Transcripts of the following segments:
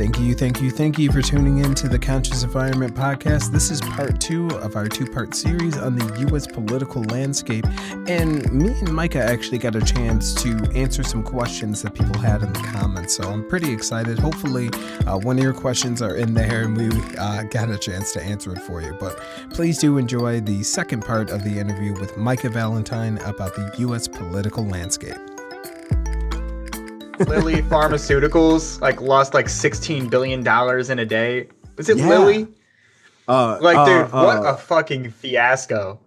Thank you for tuning in to the Conscious Environment Podcast. This is part 2 of our 2-part series on the U.S. political landscape. And me and Micah actually got a chance to answer some questions that people had in the comments. So I'm pretty excited. Hopefully one of your questions are in there and we got a chance to answer it for you. But please do enjoy the second part of the interview with Micah Valentine about the U.S. political landscape. Lilly Pharmaceuticals lost $16 billion in a day. Was it Lilly? Dude, what a fucking fiasco.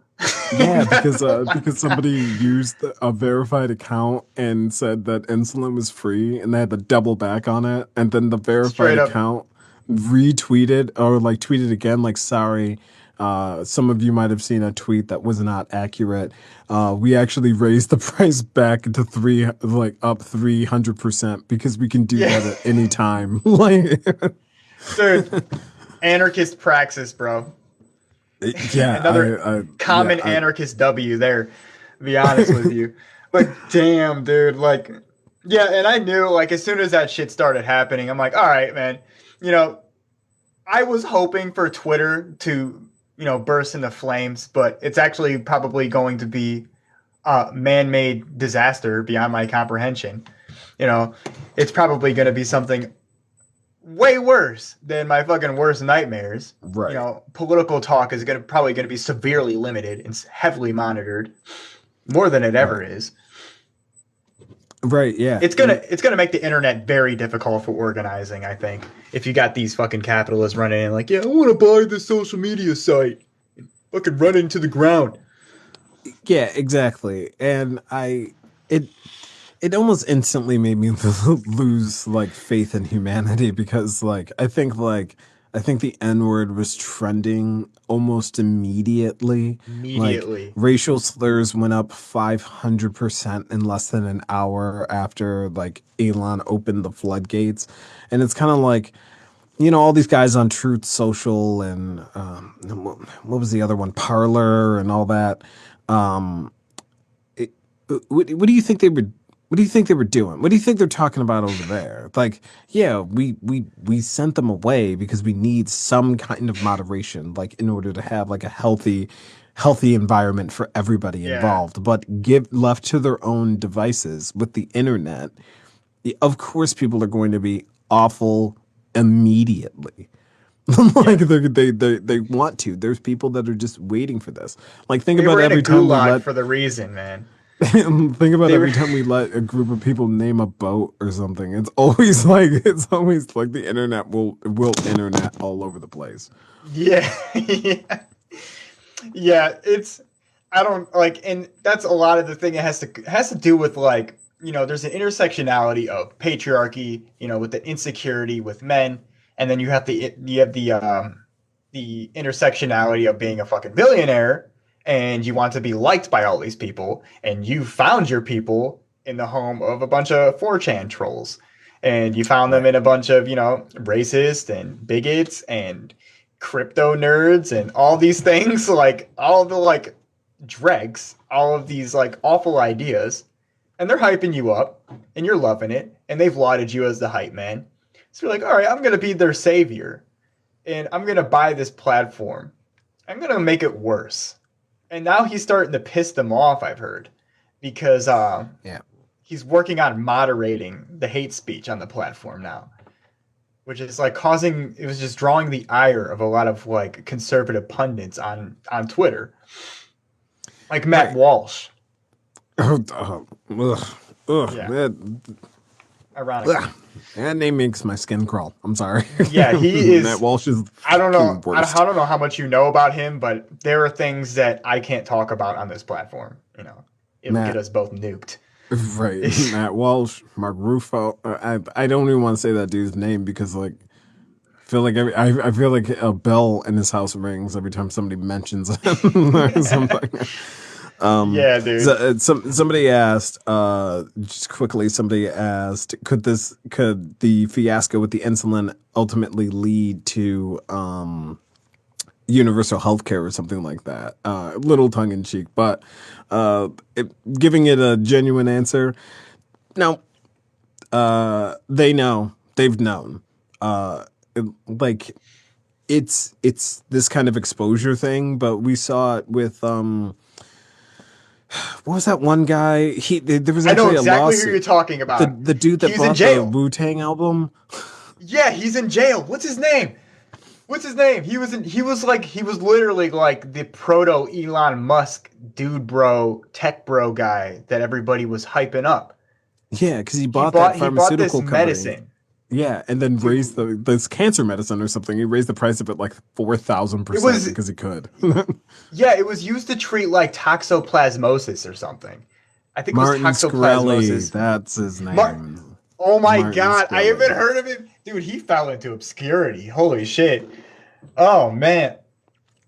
Yeah, because somebody used a verified account and said that insulin was free, and they had to double back on it, and then the verified account retweeted or tweeted again, sorry. Some of you might have seen a tweet that was not accurate. We actually raised the price back to up 300% because we can do that at any time. Dude, anarchist praxis, bro. Yeah, another common anarchist W there. To be honest with you, damn, dude, and I knew as soon as that shit started happening, I'm like, all right, man, I was hoping for Twitter to burst into flames, but it's actually probably going to be a man-made disaster beyond my comprehension. It's probably going to be something way worse than my fucking worst nightmares. Right. Political talk is probably going to be severely limited and heavily monitored, more than it ever is. Right, yeah. It's gonna make the internet very difficult for organizing, I think. If you got these fucking capitalists running in I want to buy this social media site. Fucking run into the ground. Yeah, exactly. And it almost instantly made me lose faith in humanity because I think the N-word was trending almost immediately. Racial slurs went up 500% in less than an hour after Elon opened the floodgates. And it's kind of all these guys on Truth Social and what was the other one? Parler and all that. What do you think they were? What do you think they were doing? What do you think they're talking about over there? We sent them away because we need some kind of moderation, in order to have a healthy environment for everybody involved. But left to their own devices with the internet, of course, people are going to be awful immediately. They want to. There's people that are just waiting for this. Think about every time we let for the reason, man. Think about every time we let a group of people name a boat or something. It's always the internet will internet all over the place. Yeah. Yeah, and that's a lot of the thing. It has to do with there's an intersectionality of patriarchy, with the insecurity with men, and then you have the intersectionality of being a fucking billionaire. And you want to be liked by all these people, and you found your people in the home of a bunch of 4chan trolls, and you found them in a bunch of, racist and bigots and crypto nerds and all these things, all the dregs, all of these awful ideas, and they're hyping you up, and you're loving it, and they've lauded you as the hype man. So you're all right, I'm going to be their savior, and I'm going to buy this platform. I'm going to make it worse. And now he's starting to piss them off, I've heard, because he's working on moderating the hate speech on the platform now, which is it was just drawing the ire of a lot of conservative pundits on Twitter, Matt Walsh. Ironically. That name makes my skin crawl. I'm sorry. Yeah, he is. Matt Walsh is. I don't know how much you know about him, but there are things that I can't talk about on this platform. It'll get us both nuked. Right. Matt Walsh, Mark Ruffalo. I don't even want to say that dude's name because I feel like a bell in his house rings every time somebody mentions him or something. Yeah, dude. Somebody asked, just quickly, could the fiasco with the insulin ultimately lead to universal health care or something like that? A little tongue in cheek, but giving it a genuine answer, no. They know. They've known. like it's this kind of exposure thing, but we saw it with what was that one guy? There was I know actually a exactly who you're lawsuit. talking The about. dude that He's in bought the jail. Wu-Tang album. Yeah, he's in jail. What's his name? What's his name? He was literally like the proto Elon Musk dude bro, tech bro guy that everybody was hyping up. Yeah, because he He bought that bought this pharmaceutical company. medicine Yeah, and then raised to this cancer medicine or something. He raised the price of it like it 4,000% was because he could. yeah, it was used to treat like toxoplasmosis or something. I think it was Martin Shkreli, toxoplasmosis. that's his Mar- name. oh my Martin god, I haven't Shkreli. heard of him. Dude, he fell into obscurity. Holy shit. Oh man.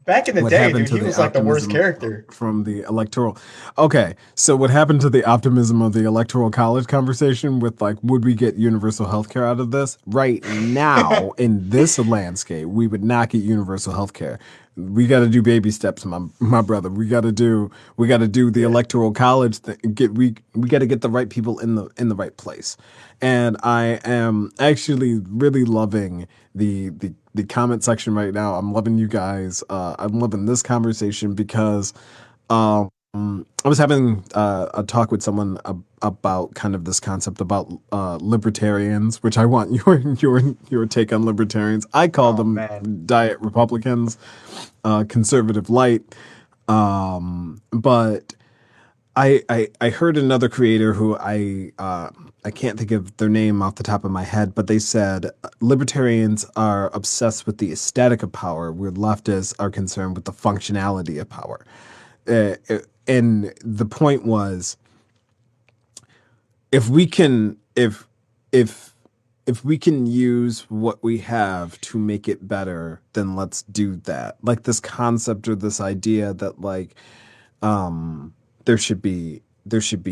Back in the What day, happened dude, to he the was like the worst optimism character. from the electoral? Okay, so what happened to the optimism of the electoral college conversation with like, would we get universal health care out of this? Right now, in this landscape, we would not get universal health care. We got to do baby steps, my brother. We got to do the Yeah. electoral college thing. We got to get the right people in the right place. And I am actually really loving the comment section right now. I'm loving you guys. I'm loving this conversation because I was having a talk with someone about kind of this concept about libertarians, which I want your take on libertarians. I call Oh them man. diet Republicans, conservative light. But I heard another creator who I can't think of their name off the top of my head, but they said libertarians are obsessed with the aesthetic of power, where leftists are concerned with the functionality of power. And the point was, if we can if we can use what we have to make it better, then let's do that. Like this concept or this idea that like there should be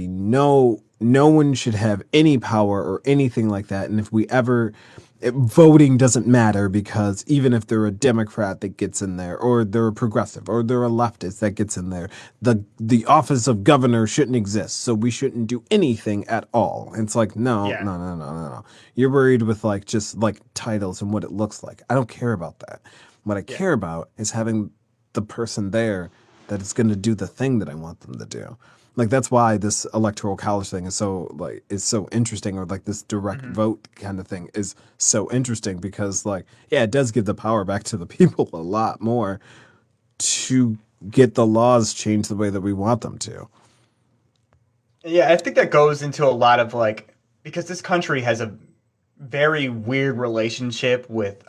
no one should have any power or anything like that. And if we ever voting doesn't matter, because even if they're a Democrat that gets in there, or they're a progressive, or they're a leftist that gets in there, the office of governor shouldn't exist, so we shouldn't do anything at all. And it's like, no, Yeah. no, no, no, no, no. You're worried with like just like titles and what it looks like. I don't care about that. What I Yeah. care about is having the person there that is going to do the thing that I want them to do. Like that's why this electoral college thing is so interesting, or like this direct hmm vote kind of thing is so interesting, because like, yeah, it does give the power back to the people a lot more to get the laws changed the way that we want them to. Yeah, I think that goes into a lot of like because this country has a very weird relationship with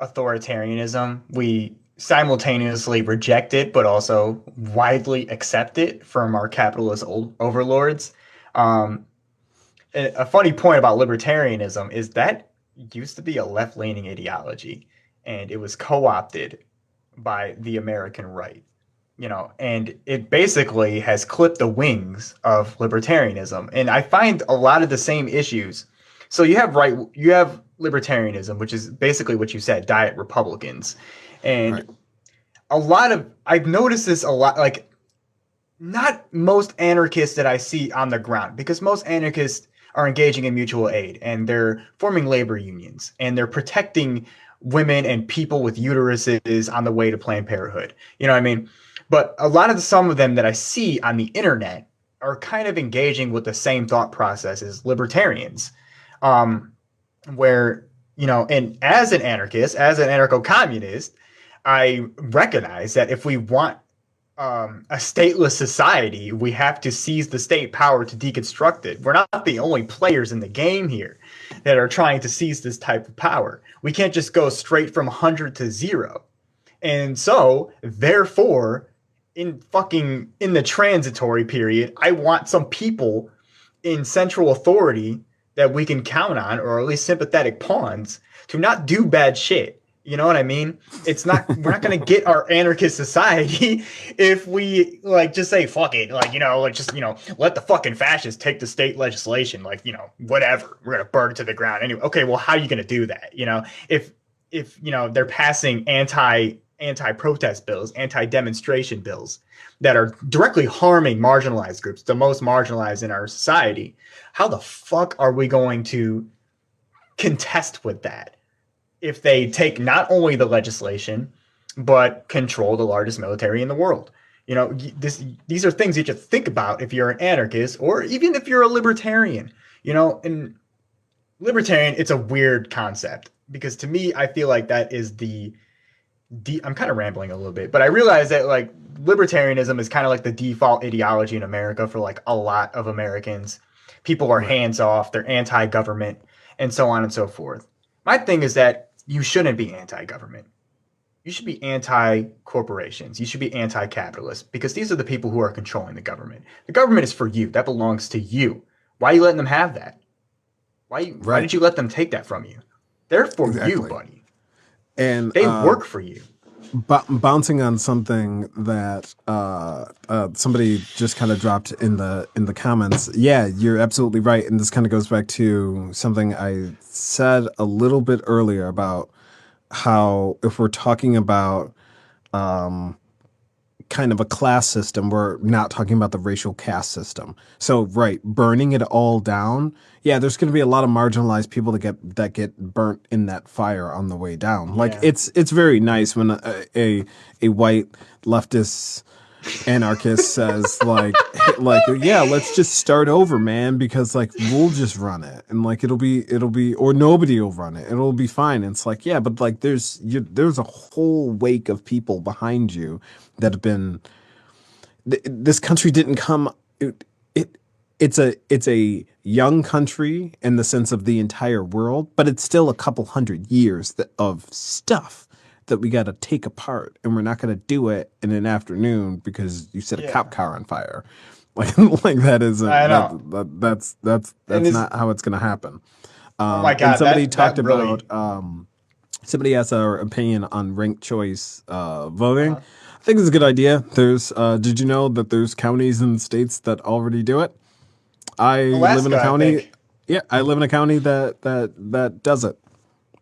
authoritarianism. We simultaneously reject it, but also widely accept it from our capitalist overlords. Um, a funny point about libertarianism is that used to be a left leaning ideology, and it was co opted by the American right. And it basically has clipped the wings of libertarianism. And I find a lot of the same issues. So you have libertarianism, which is basically what you said, diet Republicans. Right. And I've noticed this a lot, like not most anarchists that I see on the ground, because most anarchists are engaging in mutual aid and they're forming labor unions and they're protecting women and people with uteruses on the way to Planned Parenthood. You know what I mean? But some of them that I see on the internet are kind of engaging with the same thought process as libertarians, um, where, and as an anarchist, as an anarcho communist, I recognize that if we want a stateless society, we have to seize the state power to deconstruct it. We're not the only players in the game here that are trying to seize this type of power. We can't just go straight from 100 to 0. And so, therefore, in the transitory period, I want some people in central authority that we can count on, or at least sympathetic pawns, to not do bad shit. You know what I mean? We're not going to get our anarchist society if we like just say fuck it, like like just let the fucking fascists take the state legislation, like whatever, we're going to burn it to the ground anyway. Okay, well, how are you going to do that? If they're passing anti-protest bills, anti-demonstration bills that are directly harming marginalized groups, the most marginalized in our society, how the fuck are we going to contest with that if they take not only the legislation, but control the largest military in the world. You know, these are things you should think about if you're an anarchist or even if you're a libertarian. You know, and libertarian, it's a weird concept because to me, I feel like that is I'm kind of rambling a little bit, but I realize that like libertarianism is kind of like the default ideology in America for like a lot of Americans. People are hands off, they're anti-government, and so on and so forth. My thing is that you shouldn't be anti-government. You should be anti-corporations. You should be anti-capitalist because these are the people who are controlling the government. The government is for you. That belongs to you. Why are you letting them have that? Why did you let them take that from you? They're for you, buddy. And they work for you. Bouncing on something that somebody just kind of dropped in the comments. Yeah, you're absolutely right. And this kind of goes back to something I said a little bit earlier about how if we're talking about kind of a class system, we're not talking about the racial caste system. So, right, burning it all down. Yeah, there's going to be a lot of marginalized people that get burnt in that fire on the way down. Like it's very nice when a white leftist anarchist says like yeah, let's just start over, man, because like we'll just run it and like it'll be or nobody will run it. It'll be fine. And it's like, yeah, but like there's a whole wake of people behind you that have been this country didn't come it's a young country in the sense of the entire world, but it's still a couple hundred years of stuff that we got to take apart, and we're not going to do it in an afternoon because you set a cop car on fire. Like that isn't. I know. That's not how it's going to happen. Oh my God! And somebody talked about. Somebody asked our opinion on ranked choice voting. I think it's a good idea. There's. Did you know that there's counties and states that already do it? Alaska, live in a county. Yeah, I live in a county that does it.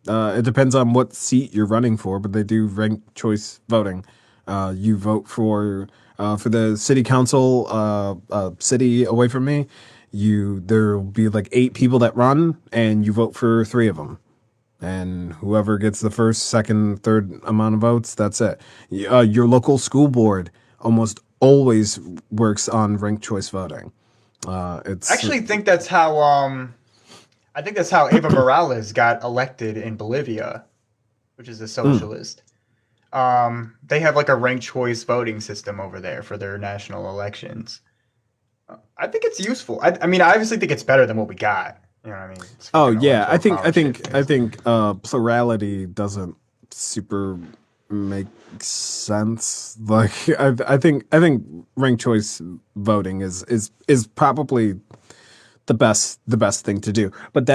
It depends on what seat you're running for, but they do ranked choice voting. You vote for the city council city away from me. There'll be like 8 people that run, and you vote for 3 of them. And whoever gets the first, second, third amount of votes, that's it. Your local school board almost always works on ranked choice voting. I actually think that's how I think that's how Evo Morales got elected in Bolivia, which is a socialist. They have like a ranked choice voting system over there for their national elections. I think it's useful. I mean, I obviously think it's better than what we got. You know what I mean? Oh yeah, I think plurality doesn't super make sense. Like I think ranked choice voting is probably the best thing to do. But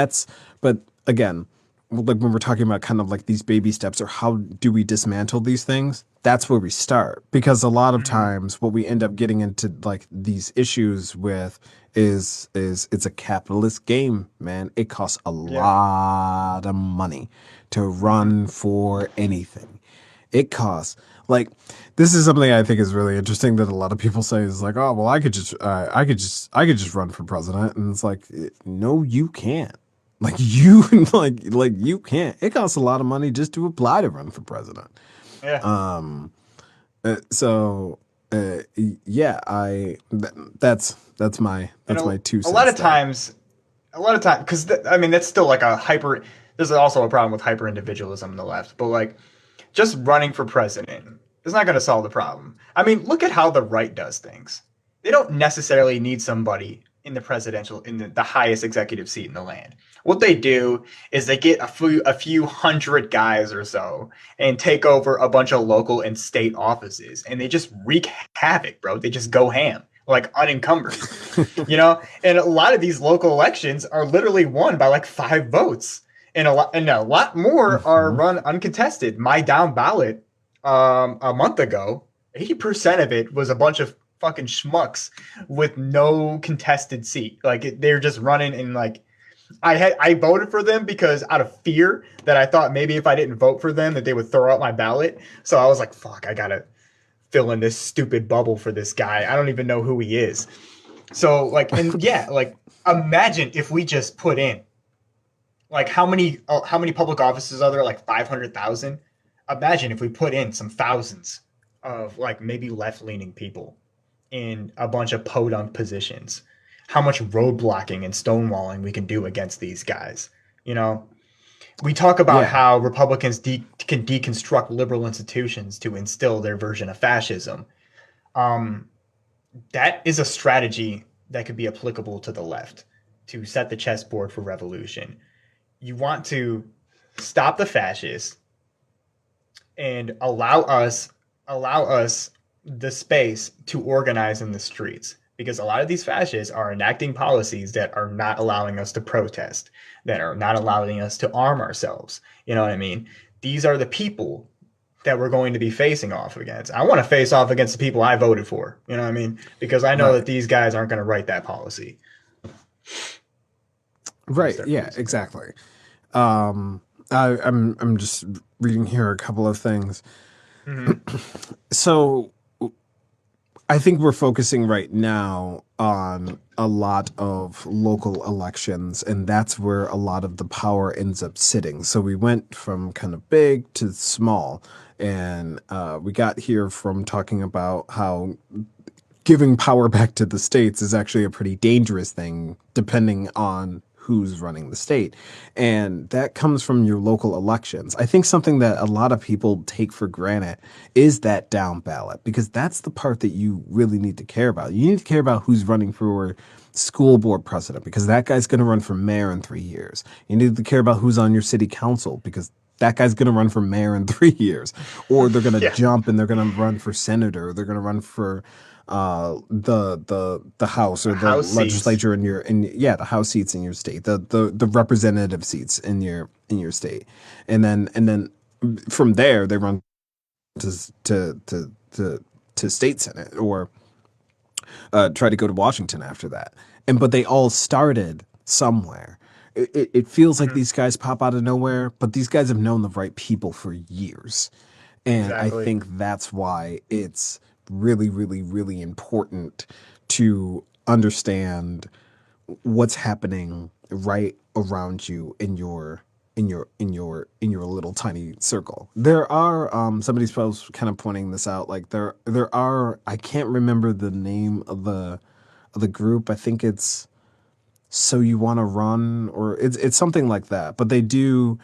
again, like when we're talking about kind of like these baby steps or how do we dismantle these things, that's where we start. Because a lot of times what we end up getting into like these issues with is it's a capitalist game, man. It costs a lot of money to run for anything. It costs like this is something I think is really interesting that a lot of people say is like, oh well, I could just run for president, and it's like, no, you can't. Like you like you can't. It costs a lot of money just to apply to run for president. Yeah. That's my 2 cents. A lot of times, because I mean that's still like a hyper. There's also a problem with hyper individualism on the left, but like just running for president is not going to solve the problem. I mean, look at how the right does things. They don't necessarily need somebody in the highest executive seat in the land. What they do is they get a few hundred guys or so and take over a bunch of local and state offices, and they just wreak havoc, bro. They just go ham, like unencumbered, you know? And a lot of these local elections are literally won by like 5 votes. And a lot more are run uncontested. My down ballot a month ago, 80% of it was a bunch of fucking schmucks with no contested seat. Like they're just running, and like I voted for them because out of fear that I thought maybe if I didn't vote for them that they would throw out my ballot. So I was like, fuck, I gotta fill in this stupid bubble for this guy. I don't even know who he is. So like, and yeah, like imagine if we just put in like how many public offices are there? Like 500,000. Imagine if we put in some thousands of like maybe left-leaning people in a bunch of podunk positions. How much roadblocking and stonewalling we can do against these guys. You know, we talk about Yeah. how Republicans can deconstruct liberal institutions to instill their version of fascism. That is a strategy that could be applicable to the left to set the chessboard for revolution. You want to stop the fascists and allow us the space to organize in the streets, because a lot of these fascists are enacting policies that are not allowing us to protest, that are not allowing us to arm ourselves. You know what I mean? These are the people that we're going to be facing off against. I want to face off against the people I voted for. You know what I mean? Because I know that these guys aren't going to write that policy. Right. Yeah, exactly. I'm just reading here a couple of things. Mm-hmm. So I think we're focusing right now on a lot of local elections, and that's where a lot of the power ends up sitting. So we went from kind of big to small, and we got here from talking about how giving power back to the states is actually a pretty dangerous thing, depending on who's running the state. And that comes from your local elections. I think something that a lot of people take for granted is that down ballot, because that's the part that you really need to care about. You need to care about who's running for school board president, because that guy's going to run for mayor in 3 years. You need to care about who's on your city council, because that guy's going to run for mayor in 3 years. Or they're going to jump and they're going to run for senator. Or they're going to run for the House or the House legislature seats. The House seats in your state, the representative seats in your state, and then from there they run to state senate, or try to go to Washington after that. But they all started somewhere. It feels like these guys pop out of nowhere, but these guys have known the right people for years, and I think that's why it's really, really, really important to understand what's happening right around you in your little tiny circle. There are somebody's supposed kind of pointing this out. Like there are, I can't remember the name of the group. I think it's So You Want to Run, or it's something like that. But they do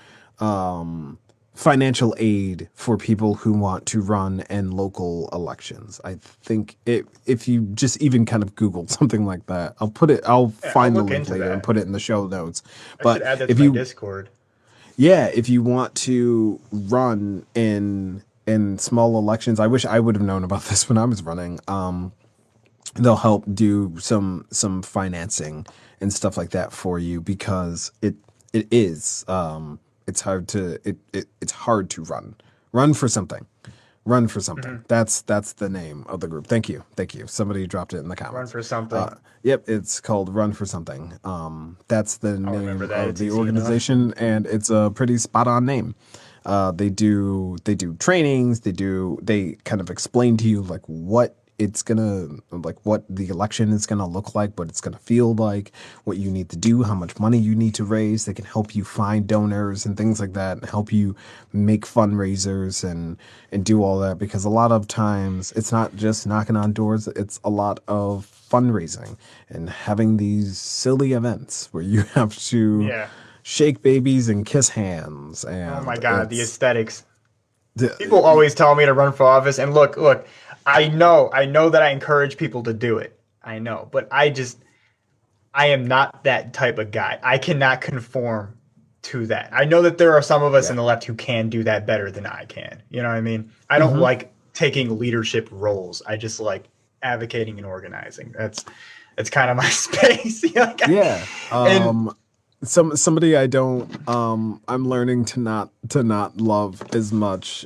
financial aid for people who want to run in local elections. I think if you just even kind of Google something like that, I'll find the link later and put it in the show notes. But should add that to my Discord. Yeah, if you want to run in small elections, I wish I would have known about this when I was running. They'll help do some financing and stuff like that for you, because it is it's hard to run for something. Mm-hmm. That's the name of the group. Thank you. Somebody dropped it in the comments. Run for something. Yep, it's called Run for Something. That's the name of the organization, and it's a pretty spot on name. They do trainings. They kind of explain to you like what what the election is gonna look like, what it's gonna feel like, what you need to do, how much money you need to raise. They can help you find donors and things like that, and help you make fundraisers and do all that, because a lot of times it's not just knocking on doors, it's a lot of fundraising and having these silly events where you have to shake babies and kiss hands. And oh my God, the aesthetics. People always tell me to run for office, and look, I know that I encourage people to do it. I know, but I am not that type of guy. I cannot conform to that. I know that there are some of us in the left who can do that better than I can. You know what I mean? I don't like taking leadership roles. I just like advocating and organizing. That's kind of my space. Somebody I don't I'm learning to not love as much,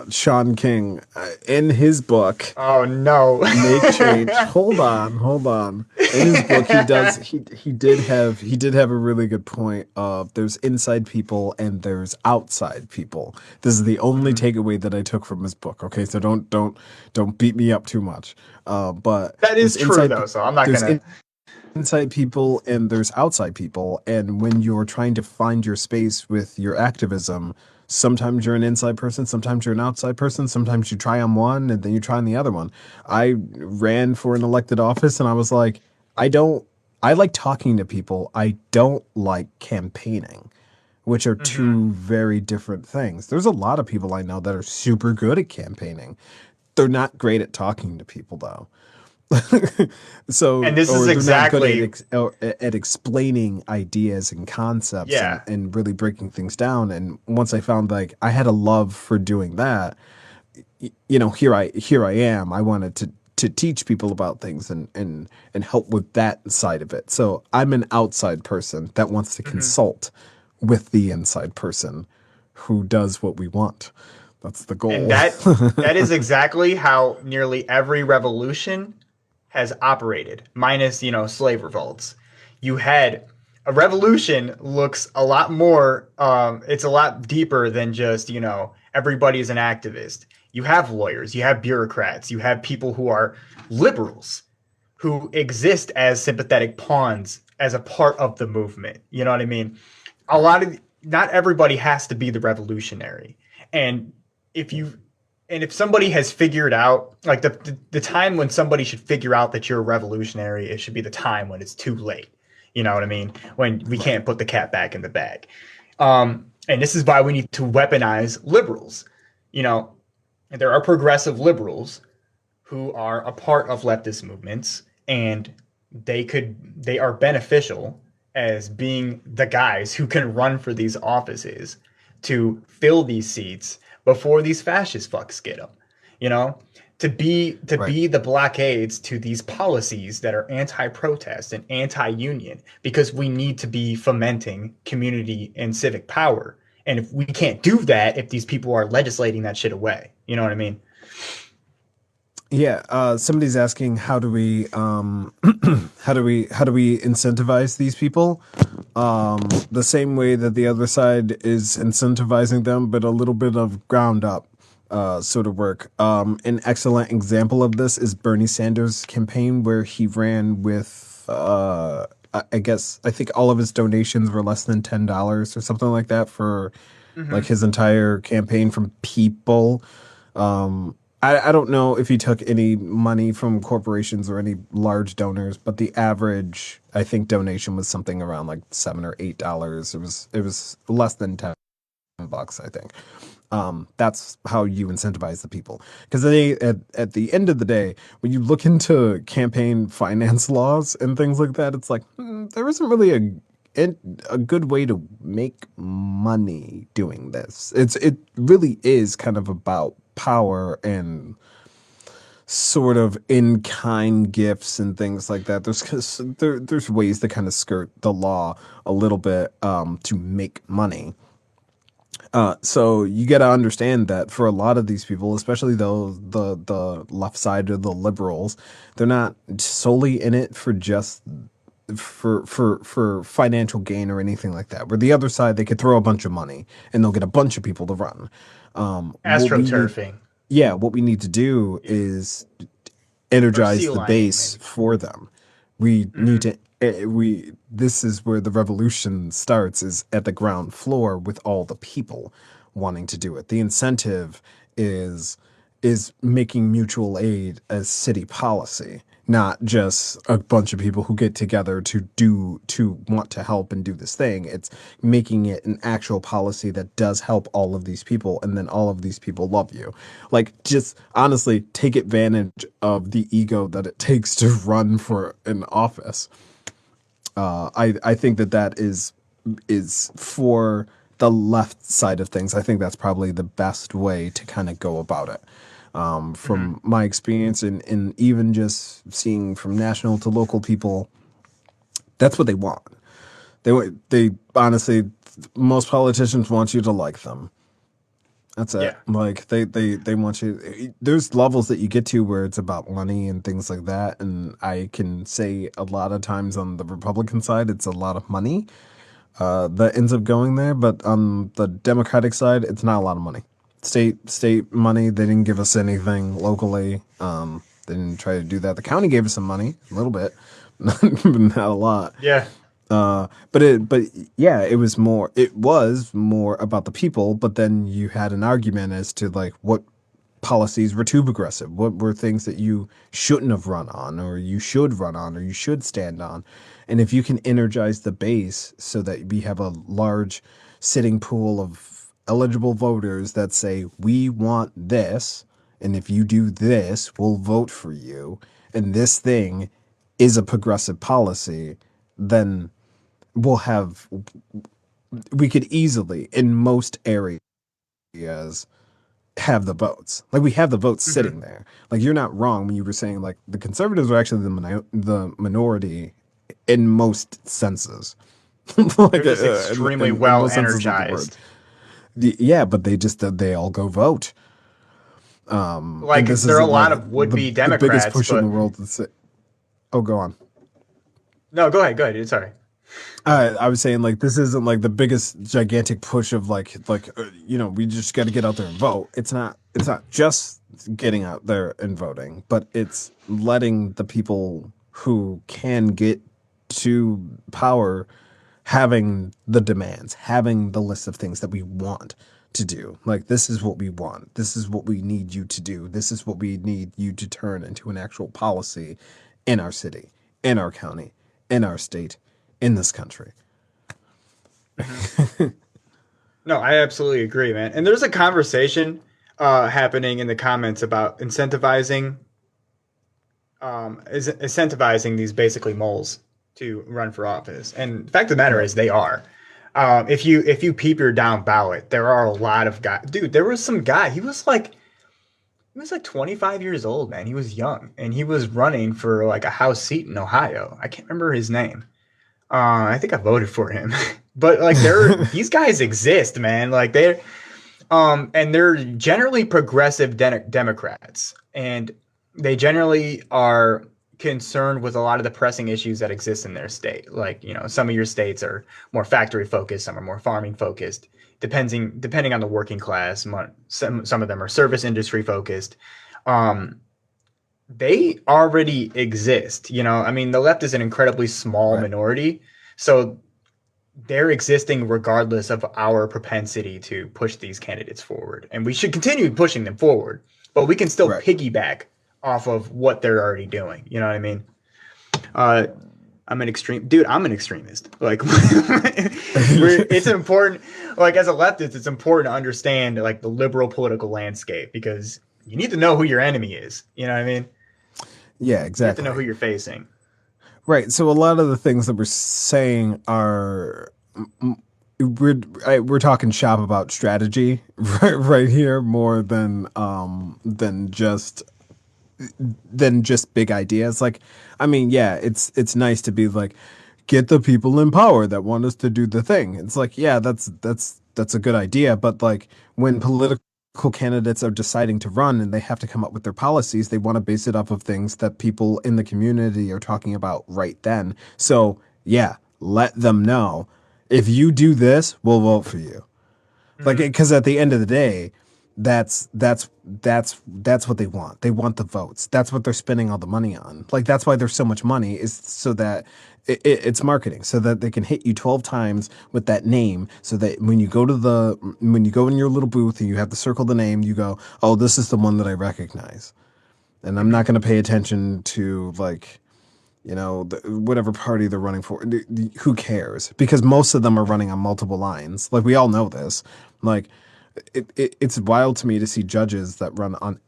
Sean King, in his book. Oh no. Make Change. Hold on. In his book he did have a really good point of there's inside people and there's outside people. This is the only takeaway that I took from his book. Okay, so don't beat me up too much. But that is true though, so I'm not gonna inside people and there's outside people. And when you're trying to find your space with your activism, sometimes you're an inside person, sometimes you're an outside person, sometimes you try on one and then you try on the other one. I ran for an elected office and I was like, I like talking to people. I don't like campaigning, which are two very different things. There's a lot of people I know that are super good at campaigning. They're not great at talking to people though. So, And this is or they're not good exactly, at explaining ideas and concepts yeah. and really breaking things down. And once I found like I had a love for doing that, here I am. I wanted to teach people about things and help with that side of it. So I'm an outside person that wants to Mhm. consult with the inside person who does what we want. That's the And goal. that is exactly how nearly every revolution has operated, minus, slave revolts. You had a revolution looks a lot more, it's a lot deeper than just, everybody's an activist. You have lawyers, you have bureaucrats, you have people who are liberals who exist as sympathetic pawns as a part of the movement. You know what I mean? Not everybody has to be the revolutionary. And if you and if somebody has figured out like the time when somebody should figure out that you're a revolutionary, it should be the time when it's too late. You know what I mean? When we Right. can't put the cat back in the bag. And this is why we need to weaponize liberals. You know, there are progressive liberals who are a part of leftist movements, and they are beneficial as being the guys who can run for these offices to fill these seats before these fascist fucks get them. You know, to Right. be the blockades to these policies that are anti-protest and anti-union, because we need to be fomenting community and civic power. And if we can't do that, if these people are legislating that shit away, you know what I mean? Yeah, somebody's asking how do we how do we incentivize these people? The same way that the other side is incentivizing them, but a little bit of ground up sort of work. An excellent example of this is Bernie Sanders' campaign where he ran with I think all of his donations were less than $10 or something like that for like Mm-hmm. his entire campaign from people. I don't know if he took any money from corporations or any large donors, but the average, I think, donation was something around like $7 or $8. It was less than $10, I think. That's how you incentivize the people. Because at the end of the day, when you look into campaign finance laws and things like that, it's like there isn't really a good way to make money doing this. It really is kind of about power and sort of in-kind gifts and things like that. There's ways to kind of skirt the law a little bit to make money. So you got to understand that for a lot of these people, especially those the left side or the liberals, they're not solely in it for just for financial gain or anything like that. Where the other side, they could throw a bunch of money and they'll get a bunch of people to run. What we need, Astroturfing. yeah, what we need to do Yeah. is Or energize sea the lining, base maybe. for them. We need Mm-hmm. to we this is where the revolution starts, is at the ground floor with all the people wanting to do it. The incentive is making mutual aid a city policy, not just a bunch of people who get together to want to help and do this thing. It's making it an actual policy that does help all of these people, and then all of these people love you. Like, just honestly take advantage of the ego that it takes to run for an office. I think that is for the left side of things. I think that's probably the best way to kind of go about it. Mm-hmm. From my experience and even just seeing from national to local people, that's what they want. They honestly, most politicians want you to like them. That's it. Yeah. Like they want you. There's levels that you get to where it's about money and things like that. And I can say a lot of times on the Republican side, it's a lot of money that ends up going there. But on the Democratic side, it's not a lot of money. State money, they didn't give us anything locally. They didn't try to do that. The county gave us some money, a little bit, not a lot. Yeah. But yeah, it was more about the people. But then you had an argument as to like what policies were too progressive, what were things that you shouldn't have run on, or you should run on, or you should stand on. And if you can energize the base so that we have a large sitting pool of eligible voters that say we want this, and if you do this, we'll vote for you, and this thing is a progressive policy, then we could easily, in most areas, have the votes. Like, we have the votes sitting there. Like, you're not wrong when you were saying, like, the conservatives are actually the minority in most senses. Like, They're just extremely well energized. Yeah, but they all go vote. Like, there are a lot of would-be Democrats. The biggest push in the world to say. Oh, go on. No, go ahead. Sorry. I was saying, like, this isn't like the biggest gigantic push of like we just got to get out there and vote. It's not just getting out there and voting, but it's letting the people who can get to power having the demands, having the list of things that we want to do. Like, this is what we want. This is what we need you to do. This is what we need you to turn into an actual policy in our city, in our county, in our state, in this country. No, I absolutely agree, man. And there's a conversation happening in the comments about incentivizing these basically moles to run for office. And the fact of the matter is they are. If you peep your down ballot, there are a lot of guys. Dude, there was some guy, he was like 25 years old, man. He was young, and he was running for like a House seat in Ohio. I can't remember his name. I think I voted for him, but like these guys exist, man. Like and they're generally progressive Democrats, and they generally are concerned with a lot of the pressing issues that exist in their state. Like, some of your states are more factory focused, some are more farming focused, depending on the working class. Some of them are service industry focused. They already exist. I mean, the left is an incredibly small minority, so they're existing regardless of our propensity to push these candidates forward. And we should continue pushing them forward, but we can still piggyback off of what they're already doing. You know what I mean? I'm an extremist. Like, it's important, like, as a leftist, it's important to understand, like, the liberal political landscape, because you need to know who your enemy is. You know what I mean? Yeah, exactly. You have to know who you're facing. Right. So a lot of the things that we're saying are, we're talking shop about strategy right here, more than just big ideas. Like, I mean, yeah, it's nice to be like, get the people in power that want us to do the thing. It's like, yeah, that's a good idea. But like, when political candidates are deciding to run and they have to come up with their policies, they want to base it off of things that people in the community are talking about right then. So yeah, let them know, if you do this, we'll vote for you. Like, because at the end of the day, that's what they want. They want the votes. That's what they're spending all the money on. Like, that's why there's so much money, is so that it's marketing, so that they can hit you 12 times with that name, so that when you go in your little booth and you have to circle the name, you go, oh, this is the one that I recognize. And I'm not going to pay attention to, like, whatever party they're running for. Who cares? Because most of them are running on multiple lines. Like, we all know this. Like, it's wild to me to see judges that run on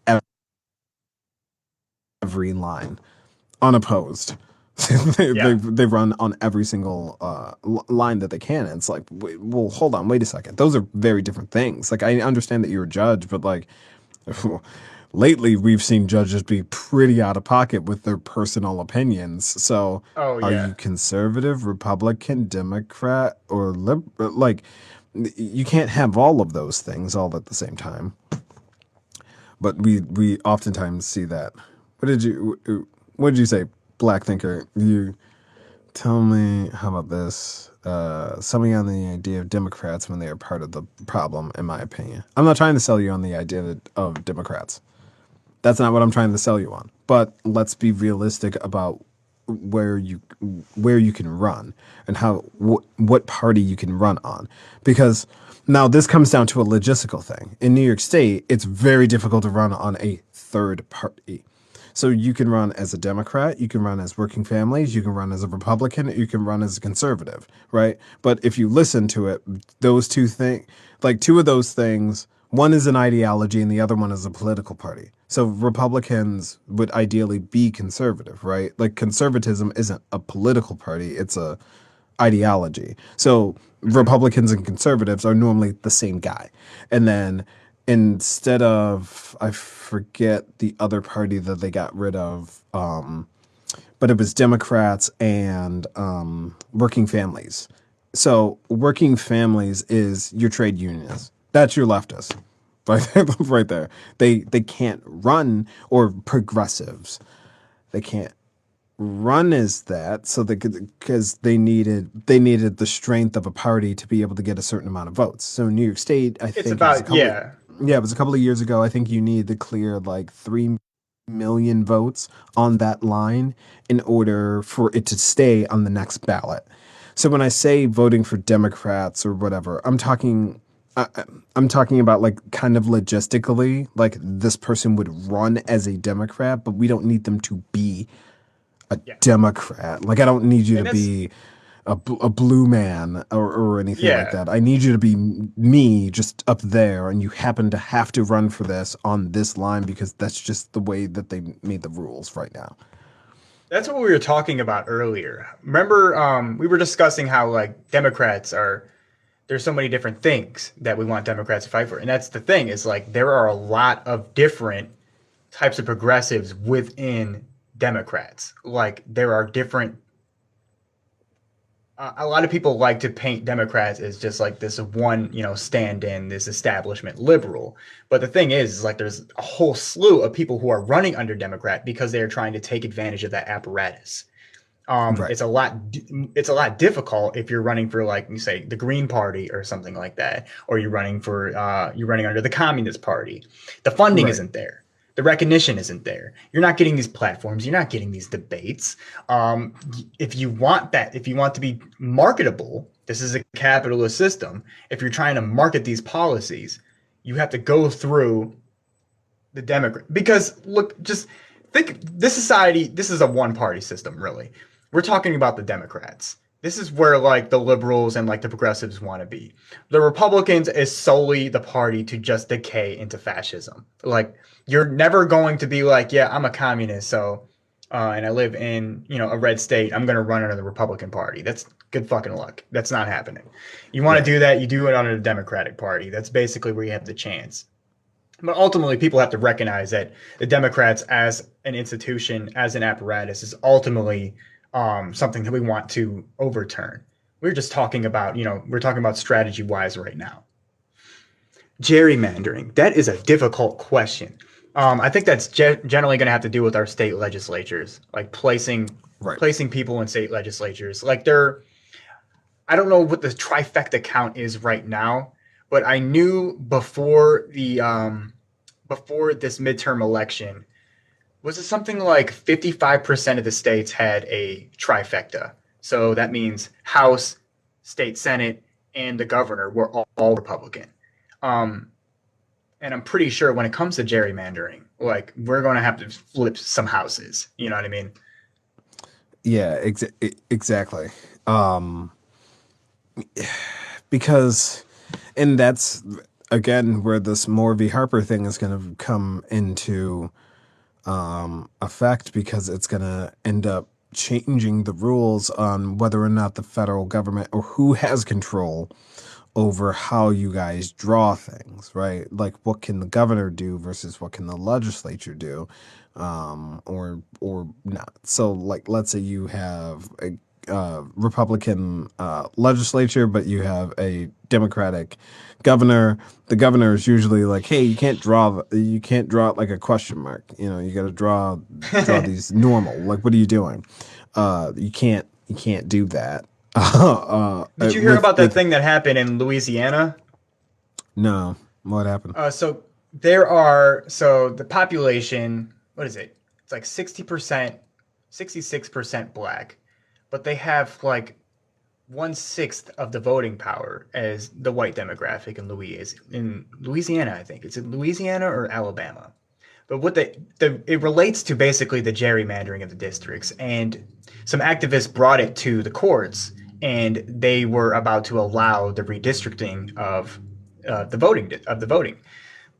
every line, unopposed. They run on every single line that they can. And it's like, well, hold on, wait a second. Those are very different things. Like, I understand that you're a judge, but like, lately we've seen judges be pretty out of pocket with their personal opinions. So, are you conservative, Republican, Democrat, or liberal? Like, you can't have all of those things all at the same time. But we oftentimes see that. What did you say, Black Thinker? You tell me, how about this? Something on the idea of Democrats when they are part of the problem, in my opinion. I'm not trying to sell you on the idea of Democrats. That's not what I'm trying to sell you on. But let's be realistic about where you can run and how what party you can run on, because now this comes down to a logistical thing. In New York State, it's very difficult to run on a third party. So you can run as a Democrat, you can run as working families, you can run as a Republican, you can run as a conservative, right? But if you listen to it, those two things, like two of those things, one is an ideology and the other one is a political party. So Republicans would ideally be conservative, right? Like conservatism isn't a political party, it's a ideology. So Republicans and conservatives are normally the same guy. And then instead of, I forget the other party that they got rid of, but it was Democrats and working families. So working families is your trade unionists. That's your leftists. Right there. They can't run, or progressives. They can't run as that, so they could, because they needed the strength of a party to be able to get a certain amount of votes. So in New York State, I think it was a couple of years ago. I think you need to clear like 3 million votes on that line in order for it to stay on the next ballot. So when I say voting for Democrats or whatever, I'm talking about like kind of logistically, like this person would run as a Democrat, but we don't need them to be a Democrat. Like I don't need you to be a blue man or anything like that. I need you to be me, just up there, and you happen to have to run for this on this line because that's just the way that they made the rules right now. That's what we were talking about earlier. Remember, we were discussing how like Democrats are. There's so many different things that we want Democrats to fight for. And that's the thing, is like there are a lot of different types of progressives within Democrats. Like there are different, a lot of people like to paint Democrats as just like this one, stand-in, this establishment liberal. But the thing is like there's a whole slew of people who are running under Democrat because they are trying to take advantage of that apparatus. Right. It's a lot difficult if you're running for, like, you say, the Green Party or something like that, or you're running under the Communist Party. The funding isn't there. The recognition isn't there. You're not getting these platforms. You're not getting these debates. If you want to be marketable, this is a capitalist system. If you're trying to market these policies, you have to go through the Democrat. Because look, just think, this society, this is a one-party system, really. We're talking about the Democrats. This is where like the liberals and like the progressives want to be. The Republicans is solely the party to just decay into fascism. Like you're never going to be like, yeah, I'm a communist, so and I live in a red state, I'm going to run under the Republican Party. That's good fucking luck. That's not happening. You want to do that, you do it under the Democratic Party. That's basically where you have the chance. But ultimately, people have to recognize that the Democrats as an institution, as an apparatus, is ultimately something that we want to overturn. We're just talking about, we're talking about strategy-wise right now. Gerrymandering, that is a difficult question. I think that's generally going to have to do with our state legislatures, like placing people in state legislatures. Like I don't know what the trifecta count is right now, but I knew before this midterm election, was it something like 55% of the states had a trifecta? So that means House, state Senate, and the governor were all Republican. And I'm pretty sure when it comes to gerrymandering, like we're going to have to flip some houses. You know what I mean? Yeah, exactly. Because, and that's again where this Moore v. Harper thing is going to come into effect, because it's going to end up changing the rules on whether or not the federal government or who has control over how you guys draw things, right? Like what can the governor do versus what can the legislature do, or not. So like, let's say you have a Republican legislature, but you have a Democratic governor. The governor is usually like, hey, you can't draw it like a question mark. You got to draw these normal. Like, what are you doing? You can't do that. Did you hear about that thing that happened in Louisiana? No. What happened? So So the population, what is it? It's like 60%, 66% black, but they have like 1/6 of the voting power as the white demographic in Louisiana, I think. Is it Louisiana or Alabama? But it relates to basically the gerrymandering of the districts, and some activists brought it to the courts, and they were about to allow the redistricting of the voting.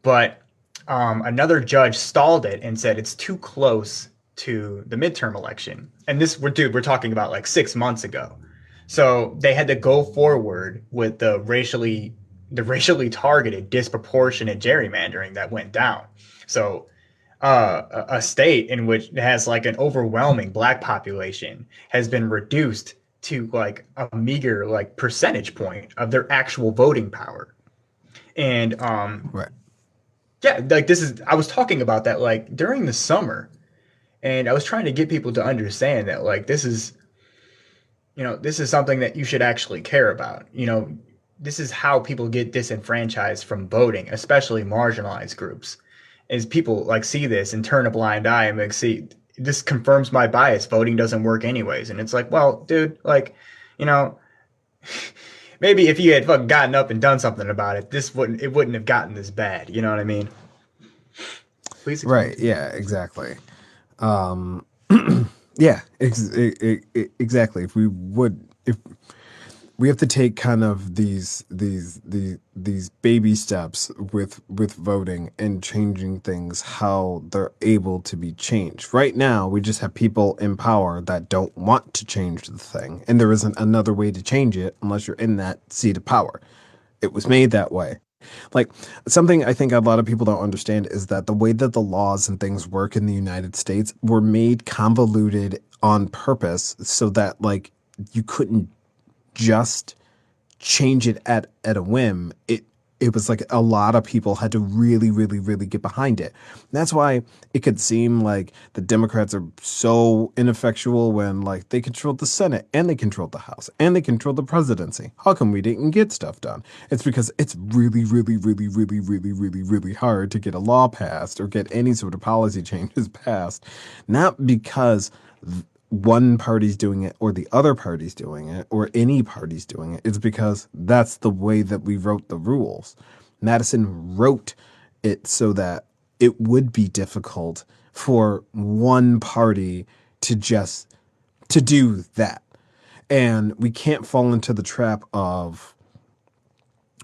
But another judge stalled it and said it's too close to the midterm election. And we're talking about like 6 months ago. So they had to go forward with the racially targeted disproportionate gerrymandering that went down. So a state in which it has like an overwhelming black population has been reduced to like a meager like percentage point of their actual voting power. And Right. yeah, like I was talking about that like during the summer, and I was trying to get people to understand that like this is something that you should actually care about. This is how people get disenfranchised from voting, especially marginalized groups. Is people like see this and turn a blind eye and like see this confirms my bias. Voting doesn't work anyways, and it's like, well, dude, like, you know, maybe if you had fucking gotten up and done something about it, it wouldn't have gotten this bad. You know what I mean? Please explain Right. to me. Yeah, exactly. Um, yeah, exactly. If we have to take kind of these baby steps with voting and changing things how they're able to be changed. Right now, we just have people in power that don't want to change the thing, and there isn't another way to change it unless you're in that seat of power. It was made that way. Like, something I think a lot of people don't understand is that the way that the laws and things work in the United States were made convoluted on purpose so that like you couldn't just change it at a whim. It was like a lot of people had to really, really, really get behind it. And that's why it could seem like the Democrats are so ineffectual when like they controlled the Senate and they controlled the House and they controlled the presidency. How come we didn't get stuff done? It's because it's really, really, really, really, really, really, really hard to get a law passed or get any sort of policy changes passed. Not because one party's doing it or the other party's doing it or any party's doing it. It's because that's the way that we wrote the rules. Madison wrote it so that it would be difficult for one party to do that. And we can't fall into the trap of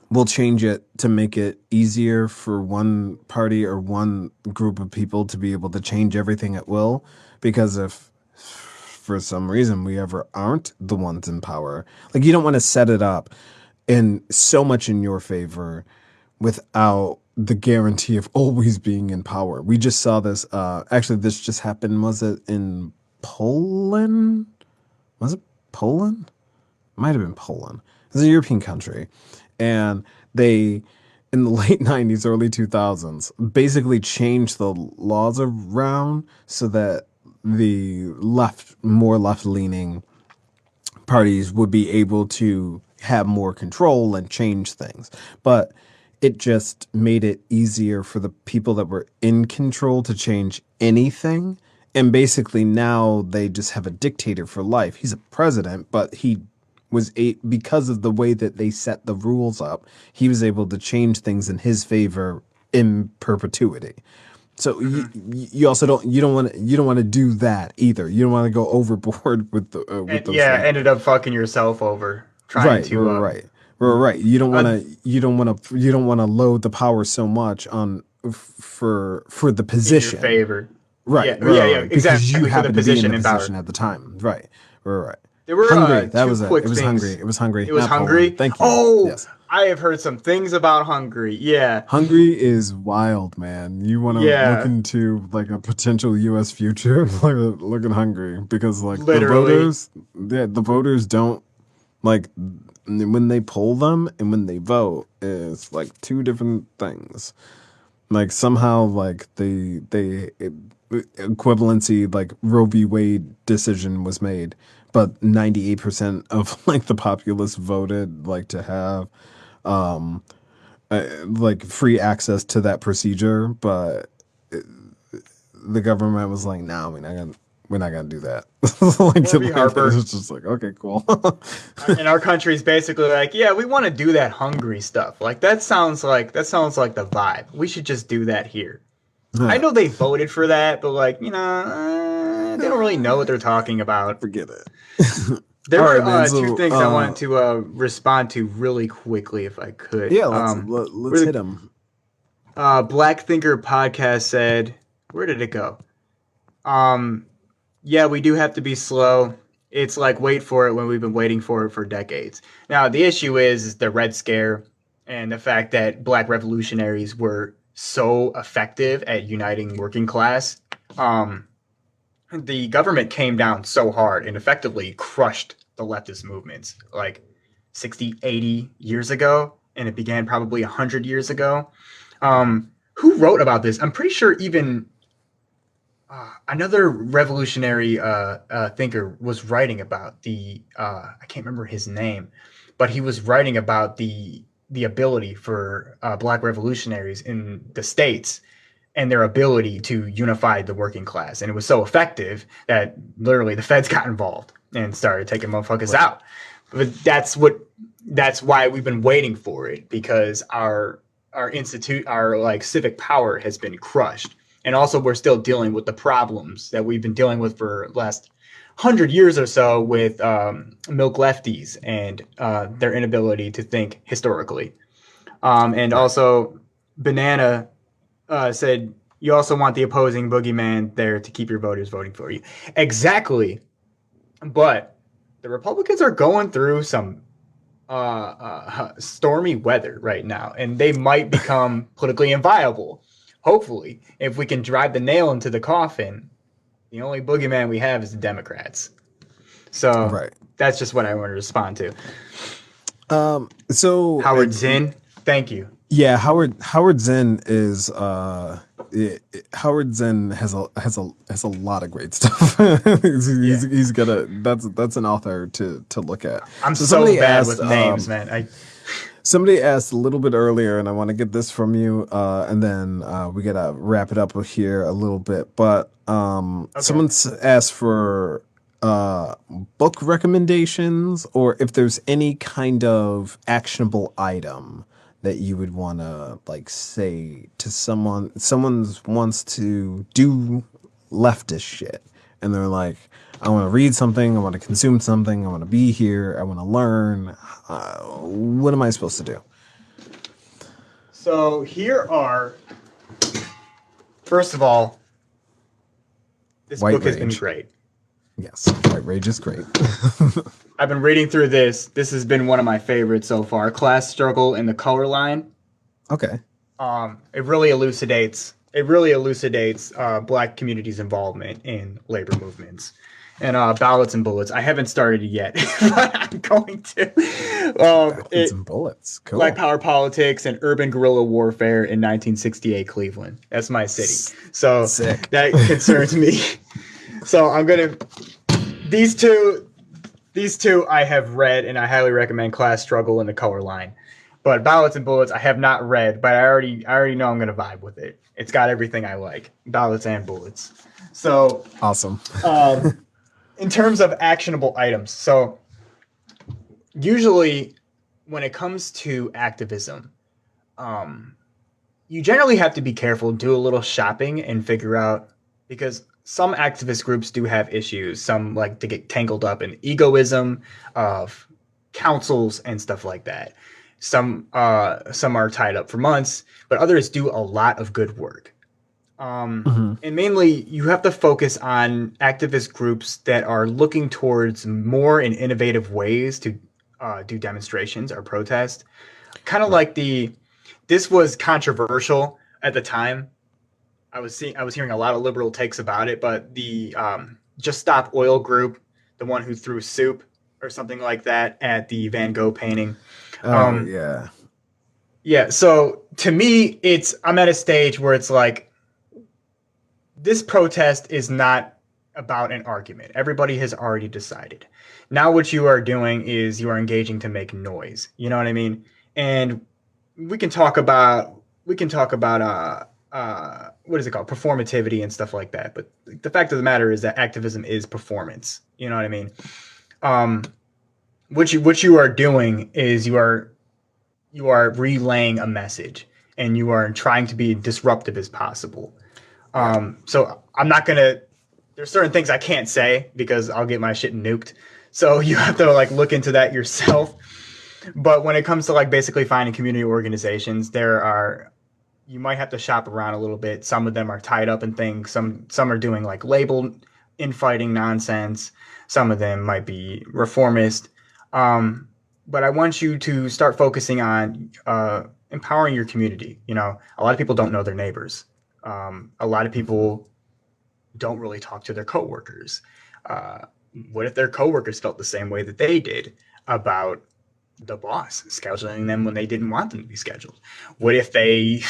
we'll change it to make it easier for one party or one group of people to be able to change everything at will. Because if for some reason we ever aren't the ones in power, like you don't want to set it up in so much in your favor without the guarantee of always being in power. We just saw this. Actually, this just happened. Was it in Poland? Was it Poland? Might have been Poland. It's a European country. And they, in the late 90s, early 2000s, basically changed the laws around so that the more left-leaning parties would be able to have more control and change things. But it just made it easier for the people that were in control to change anything. And basically now they just have a dictator for life. He's a president, but because of the way that they set the rules up, he was able to change things in his favor in perpetuity. So you also don't want to do that either. You don't want to go overboard with those things. Ended up fucking yourself over trying Right, to right. You don't want to load the power so much on for the in your position. favor. Right, Exactly. because you For the happen to be in position the and power. position at the time. Right. There were Hungry. That two was it. quick It was things. hungry. It was hungry. It was not Hungary. Poland. Thank you. Oh, Yes. I have heard some things about Hungary. Yeah, Hungry is wild, man. You want to look yeah. into like a potential U.S. future? Look at Hungary because like Literally. the voters don't like when they poll them and when they vote is like two different things. Like somehow like they equivalency like Roe v. Wade decision was made, but 98% of like the populace voted like to have like free access to that procedure, but the government was like, "No, we're not gonna do that." Warby Harper. It was just like, okay, cool. And our country is basically like, yeah, we want to do that hungry stuff. Like that sounds like the vibe. We should just do that here. I know they voted for that, but like, they don't really know what they're talking about. Forget it. There were two things I wanted to respond to really quickly, if I could. Yeah, let's hit them. Black Thinker Podcast said, where did it go? Yeah, we do have to be slow. It's like wait for it when we've been waiting for it for decades. Now, the issue is the Red Scare and the fact that Black revolutionaries were so effective at uniting working class. The government came down so hard and effectively crushed the leftist movements like 60, 80 years ago. And it began probably 100 years ago. Who wrote about this? I'm pretty sure even another revolutionary thinker was writing about I can't remember his name, but he was writing about the ability for Black revolutionaries in the States and their ability to unify the working class. And it was so effective that literally the feds got involved and started taking motherfuckers out. But that's why we've been waiting for it, because our like civic power has been crushed. And also we're still dealing with the problems that we've been dealing with for the last 100 years or so with milk lefties and their inability to think historically. And also Banana said, you also want the opposing boogeyman there to keep your voters voting for you. Exactly. But the Republicans are going through some stormy weather right now, and they might become politically inviolable. Hopefully, if we can drive the nail into the coffin, the only boogeyman we have is the Democrats. So That's just what I want to respond to. So Howard Zinn, thank you. Yeah, Howard Zinn is Howard Zinn has a lot of great stuff. he's got that's an author to look at. I'm so bad with names, man. Somebody asked a little bit earlier, and I want to get this from you, and then we gotta wrap it up here a little bit. But someone asked for book recommendations, or if there's any kind of actionable item that you would want to like say to someone wants to do leftist shit, and they're like, I want to read something, I want to consume something, I want to be here, I want to learn. What am I supposed to do? So here are, first of all, this book has been great. Yes, White Rage is great. I've been reading through this. This has been one of my favorites so far. Class Struggle in the Color Line. Okay. It really elucidates Black community's involvement in labor movements. And Ballots and Bullets. I haven't started it yet, but I'm going to. Ballots and Bullets. Cool. Black Power Politics and Urban Guerrilla Warfare in 1968 Cleveland. That's my city. So sick. That concerns me. So I'm going to. These two I have read, and I highly recommend Class Struggle and the Color Line. But Ballots and Bullets I have not read, but I already know I'm going to vibe with it. It's got everything I like. Ballots and Bullets. So awesome. In terms of actionable items, so usually when it comes to activism, you generally have to be careful, do a little shopping, and figure out, because some activist groups do have issues. Some like to get tangled up in egoism of councils and stuff like that. Some are tied up for months, but others do a lot of good work. And mainly you have to focus on activist groups that are looking towards more and innovative ways to do demonstrations or protest. Kind of like this was controversial at the time. I was hearing a lot of liberal takes about it, but the Just Stop Oil group, the one who threw soup or something like that at the Van Gogh painting. Yeah. So to me, I'm at a stage where it's like, this protest is not about an argument. Everybody has already decided. Now what you are doing is you are engaging to make noise. You know what I mean? And we can talk about what is it called, performativity and stuff like that. But the fact of the matter is that activism is performance. You know what I mean? What you are doing is you are relaying a message, and you are trying to be disruptive as possible. So I'm not gonna. There's certain things I can't say because I'll get my shit nuked. So you have to like look into that yourself. But when it comes to like basically finding community organizations, you might have to shop around a little bit. Some of them are tied up in things. Some are doing like label infighting nonsense. Some of them might be reformist. But I want you to start focusing on empowering your community. You know, a lot of people don't know their neighbors. A lot of people don't really talk to their coworkers. What if their coworkers felt the same way that they did about the boss scheduling them when they didn't want them to be scheduled? What if they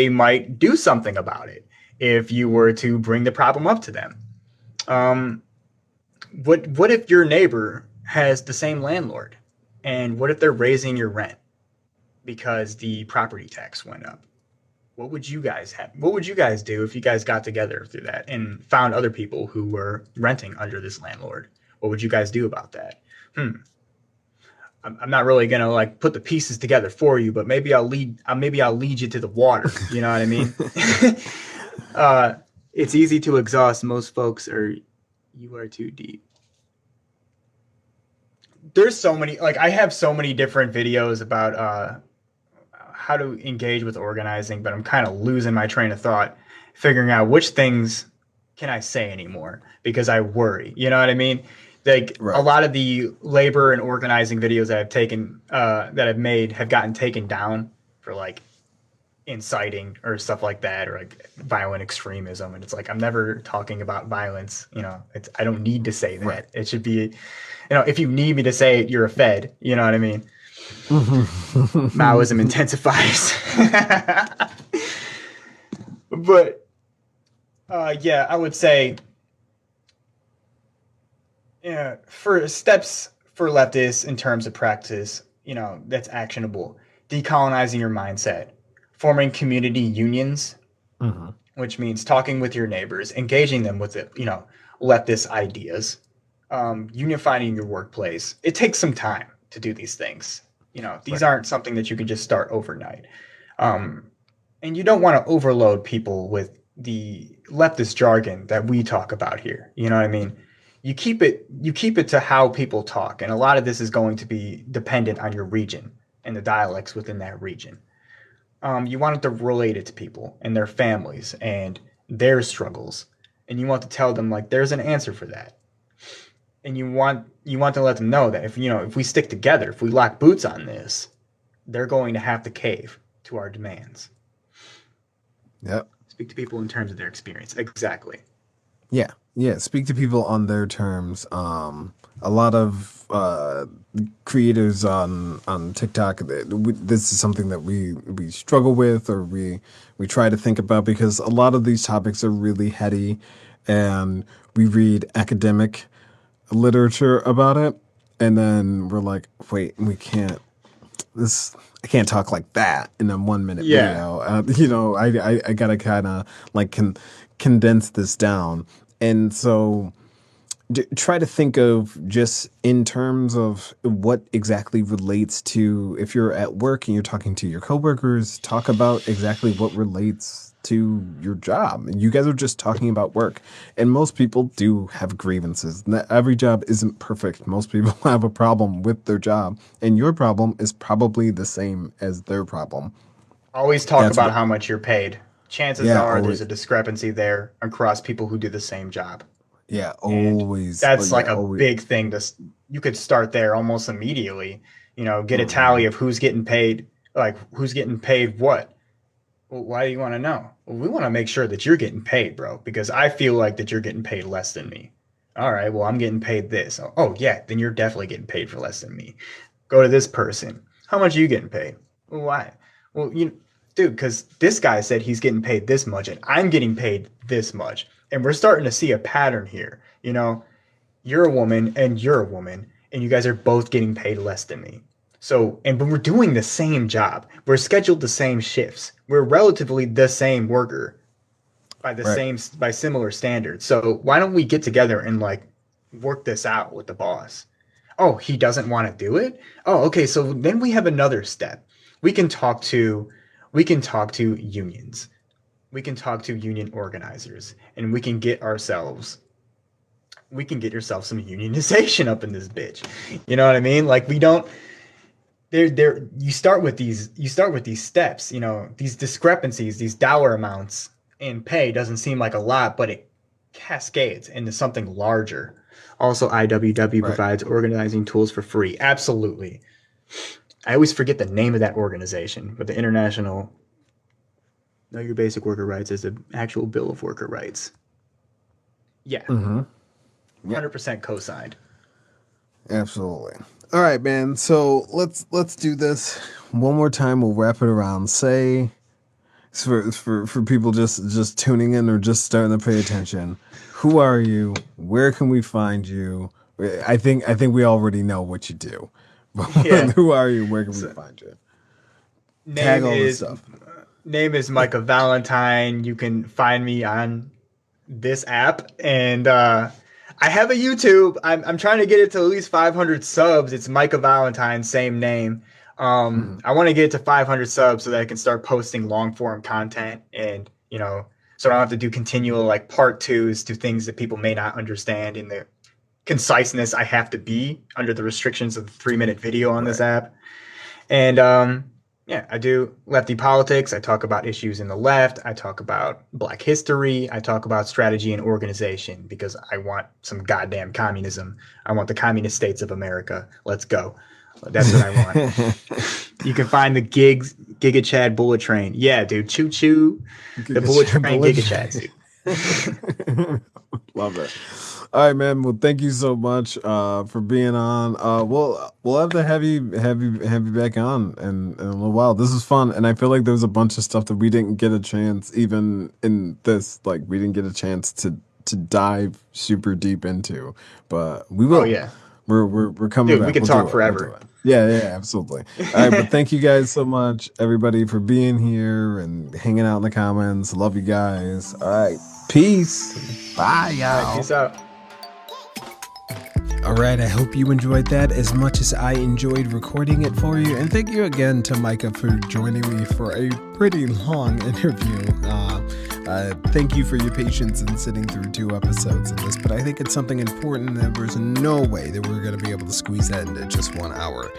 might do something about it if you were to bring the problem up to them? What if your neighbor has the same landlord, and what if they're raising your rent because the property tax went up? What would you guys do if you guys got together through that and found other people who were renting under this landlord? What would you guys do about that? I'm not really gonna like put the pieces together for you, but maybe I'll lead you to the water. You know what I mean? It's easy to exhaust most folks, or you are too deep. There's so many, like I have so many different videos about how to engage with organizing, but I'm kind of losing my train of thought, figuring out which things can I say anymore because I worry. You know what I mean? Like a lot of the labor and organizing videos that I've made have gotten taken down for like inciting or stuff like that, or like violent extremism. And it's like, I'm never talking about violence. You know, I don't need to say that. Right. It should be, you know, if you need me to say it, you're a Fed. You know what I mean? Maoism intensifies. But yeah, I would say, yeah, for steps for leftists in terms of practice, you know, that's actionable. Decolonizing your mindset, forming community unions, which means talking with your neighbors, engaging them with it, you know, leftist ideas, unifying your workplace. It takes some time to do these things. You know, these aren't something that you can just start overnight. And you don't want to overload people with the leftist jargon that we talk about here. You know what I mean? You keep it to how people talk. And a lot of this is going to be dependent on your region and the dialects within that region. You want to relate it to people and their families and their struggles. And you want to tell them like there's an answer for that. And you want to let them know that if we stick together, if we lock boots on this, they're going to have to cave to our demands. Yep. Speak to people in terms of their experience. Exactly. Yeah. Yeah. Speak to people on their terms. A lot of creators on TikTok, this is something that we struggle with, or we try to think about, because a lot of these topics are really heady, and we read academic literature about it, and then we're like, wait, I can't talk like that in a 1 minute video. I gotta kind of like condense this down. And so try to think of just in terms of what exactly relates to, if you're at work and you're talking to your coworkers, talk about exactly what relates to your job. You guys are just talking about work. And most people do have grievances. Every job isn't perfect. Most people have a problem with their job, and your problem is probably the same as their problem. Always talk about how much you're paid. Chances are there's a discrepancy there across people who do the same job. Yeah, always. And that's big thing. You could start there almost immediately. You know, get a tally of who's getting paid, like who's getting paid what. Well, why do you want to know? Well, we want to make sure that you're getting paid, bro, because I feel like that you're getting paid less than me. All right, well, I'm getting paid this. Oh, yeah, then you're definitely getting paid for less than me. Go to this person. How much are you getting paid? Well, why? Well, dude, because this guy said he's getting paid this much, and I'm getting paid this much. And we're starting to see a pattern here. You know, you're a woman and you're a woman, and you guys are both getting paid less than me. But we're doing the same job. We're scheduled the same shifts. We're relatively the same worker by similar standards. So why don't we get together and like work this out with the boss? Oh, he doesn't want to do it? Oh, okay. So then we have another step. We can talk to unions. We can talk to union organizers, and we can get yourself some unionization up in this bitch. You know what I mean? Like we don't you start with these steps, you know, these discrepancies, these dollar amounts in pay doesn't seem like a lot, but it cascades into something larger. Also, IWW provides organizing tools for free. Absolutely. I always forget the name of that organization, but the International Know Your Basic Worker Rights is the actual Bill of Worker Rights. Yeah. Mm-hmm. 100% co-signed. Absolutely. All right, man. So let's do this one more time. We'll wrap it around. Say for people just tuning in or just starting to pay attention. Who are you? Where can we find you? I think we already know what you do. But who are you? Where can we find you? Tag all this stuff. Name is Micah Valentine. You can find me on this app, and I have a YouTube. I'm trying to get it to at least 500 subs. It's Micah Valentine, same name. I want to get it to 500 subs so that I can start posting long form content, and you know, so I don't have to do continual like part twos to things that people may not understand in the conciseness I have to be under the restrictions of the 3-minute video on this app. And yeah, I do lefty politics. I talk about issues in the left. I talk about Black history. I talk about strategy and organization because I want some goddamn communism. I want the communist states of America. Let's go. That's what I want. You can find the Giga Chad Bullet Train. Yeah, dude. Choo choo. The Bullet Train Giga Chad suit. Love it. All right, man. Well, thank you so much for being on. We'll have to have you back on in a little while. This is fun, and I feel like there was a bunch of stuff that we didn't get a chance, even in this. Like we didn't get a chance to dive super deep into, but we will. Oh yeah. We're coming. Dude, back. We can talk forever. Yeah, absolutely. All right, but thank you guys so much, everybody, for being here and hanging out in the comments. Love you guys. All right, peace. Bye, y'all. All right, peace out. All right, I hope you enjoyed that as much as I enjoyed recording it for you. And thank you again to Micah for joining me for a pretty long interview. Thank you for your patience in sitting through 2 episodes of this, but I think it's something important that there's no way that we're going to be able to squeeze that into just 1 hour.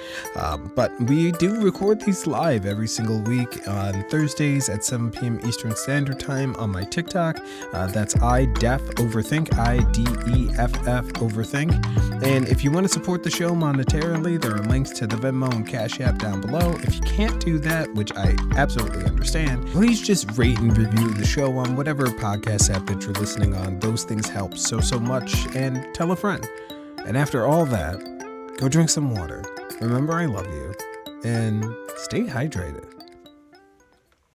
But we do record these live every single week on Thursdays at 7 p.m. Eastern Standard Time on my TikTok. That's IDEFOverthink, IDEFF Overthink. And if you want to support the show monetarily, there are links to the Venmo and Cashapp down below. If you can't do that, which I absolutely understand, please just rate and review the show on whatever podcast app that you're listening on. Those things help so much. And tell a friend. And after all that, go drink some water. Remember, I love you. And stay hydrated.